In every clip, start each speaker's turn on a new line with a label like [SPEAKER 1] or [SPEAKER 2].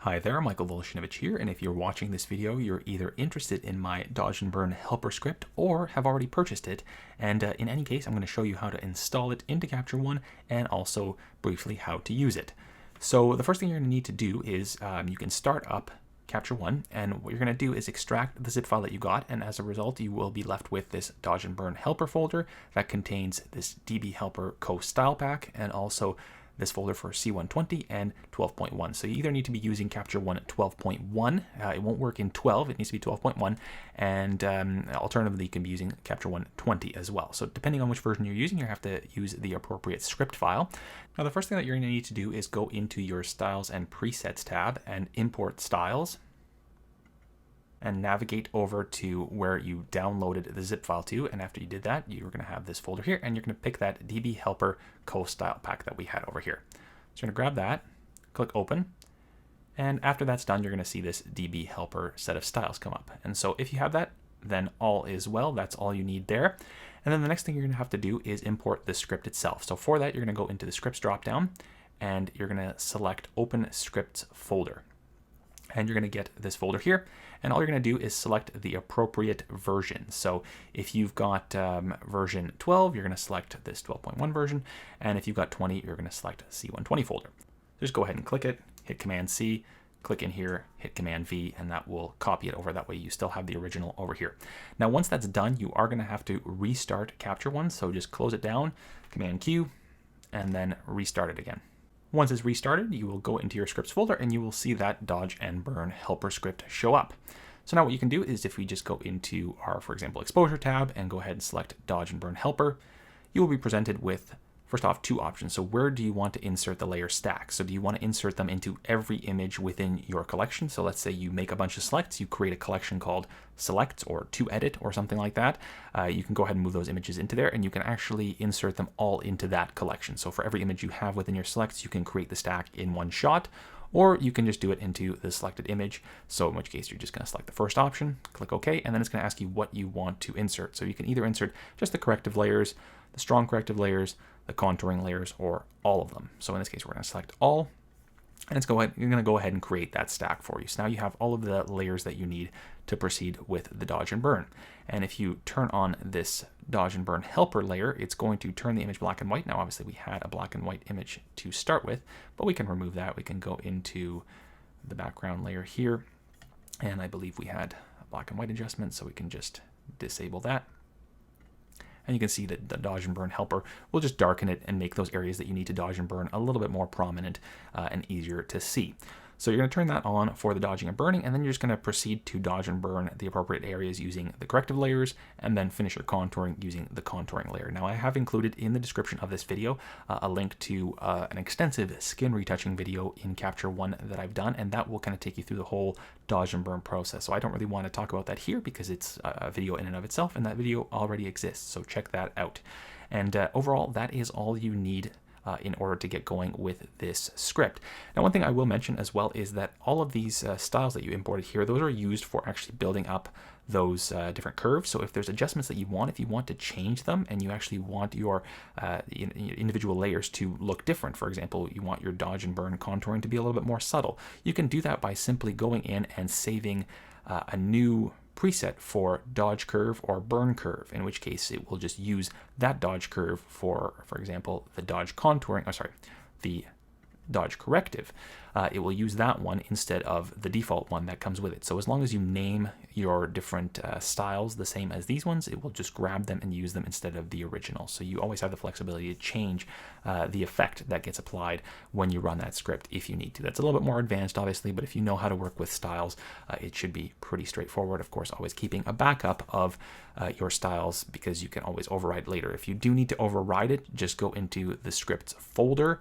[SPEAKER 1] Hi there, Michael Voloshinovich here, and if you're watching this video, you're either interested in my Dodge and Burn helper script or have already purchased it, and in any case, I'm going to show you how to install it into Capture One and also briefly how to use it. So the first thing you're going to need to do is you can start up Capture One, and what you're going to do is extract the zip file that you got, and as a result, you will be left with this Dodge and Burn helper folder that contains this DB Helper Co style pack and also this folder for C120 and 12.1. So you either need to be using Capture One at 12.1. It won't work in 12. It needs to be 12.1. And alternatively, you can be using Capture One 20 as well. So depending on which version you're using, you have to use the appropriate script file. Now, the first thing that you're going to need to do is go into your Styles and Presets tab and import styles, and navigate over to where you downloaded the zip file to. And after you did that, you're going to have this folder here, and you're going to pick that DB Helper Co style pack that we had over here. So you're going to grab that, click open, and after that's done, you're going to see this DB Helper set of styles come up. And so if you have that, then all is well. That's all you need there. And then the next thing you're going to have to do is import the script itself. So for that, you're going to go into the scripts dropdown, and you're going to select Open Scripts Folder. And you're going to get this folder here, and all you're going to do is select the appropriate version. So if you've got version 12, you're going to select this 12.1 version, and if you've got 20, you're going to select C120 folder. Just go ahead and click it, hit Command C, click in here, hit Command V, and that will copy it over. That way you still have the original over here. Now once that's done, you are going to have to restart Capture One, so just close it down, Command Q, and then restart it again. Once it's restarted, you will go into your scripts folder and you will see that Dodge and Burn helper script show up. So now what you can do is if we just go into our, for example, exposure tab and go ahead and select Dodge and Burn helper, you will be presented with, first off, two options. So where do you want to insert the layer stack? So do you want to insert them into every image within your collection? So let's say you make a bunch of selects, you create a collection called selects or to edit or something like that. You can go ahead and move those images into there, and you can actually insert them all into that collection. So for every image you have within your selects, you can create the stack in one shot, or you can just do it into the selected image. So in which case you're just going to select the first option, click OK, and then it's going to ask you what you want to insert. So you can either insert just the corrective layers, the strong corrective layers, the contouring layers, or all of them. So in this case, we're going to select all, and you're going to go ahead and create that stack for you. So now you have all of the layers that you need to proceed with the Dodge and Burn. And if you turn on this Dodge and Burn helper layer, it's going to turn the image black and white. Now, obviously, we had a black and white image to start with, but we can remove that. We can go into the background layer here, and I believe we had a black and white adjustment, so we can just disable that. And you can see that the Dodge and Burn helper will just darken it and make those areas that you need to dodge and burn a little bit more prominent and easier to see. So you're going to turn that on for the dodging and burning, and then you're just going to proceed to dodge and burn the appropriate areas using the corrective layers, and then finish your contouring using the contouring layer. Now I have included in the description of this video a link to an extensive skin retouching video in Capture One that I've done, and that will kind of take you through the whole dodge and burn process. So I don't really want to talk about that here because it's a video in and of itself, and that video already exists, so check that out. And overall, that is all you need in order to get going with this script. Now, one thing I will mention as well is that all of these styles that you imported here, those are used for actually building up those different curves. So if there's adjustments that you want, if you want to change them and you actually want your individual layers to look different, for example, you want your dodge and burn contouring to be a little bit more subtle, you can do that by simply going in and saving a new preset for dodge curve or burn curve, in which case it will just use that dodge curve for example, the dodge contouring, the dodge corrective. It will use that one instead of the default one that comes with it. So as long as you name your different styles the same as these ones, it will just grab them and use them instead of the original. So you always have the flexibility to change the effect that gets applied when you run that script if you need to. That's a little bit more advanced, obviously, but if you know how to work with styles, it should be pretty straightforward. Of course, always keeping a backup of your styles because you can always override later. If you do need to override it, just go into the scripts folder,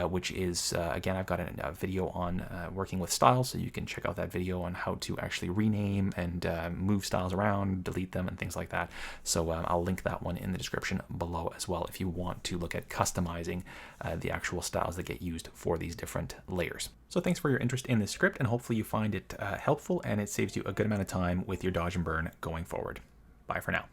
[SPEAKER 1] which is, again, I've got a video on working with styles, so you can check out that video on how to actually rename and move styles around, delete them, and things like that. So I'll link that one in the description below as well if you want to look at customizing the actual styles that get used for these different layers. So thanks for your interest in this script, and hopefully you find it helpful and it saves you a good amount of time with your dodge and burn going forward. Bye for now.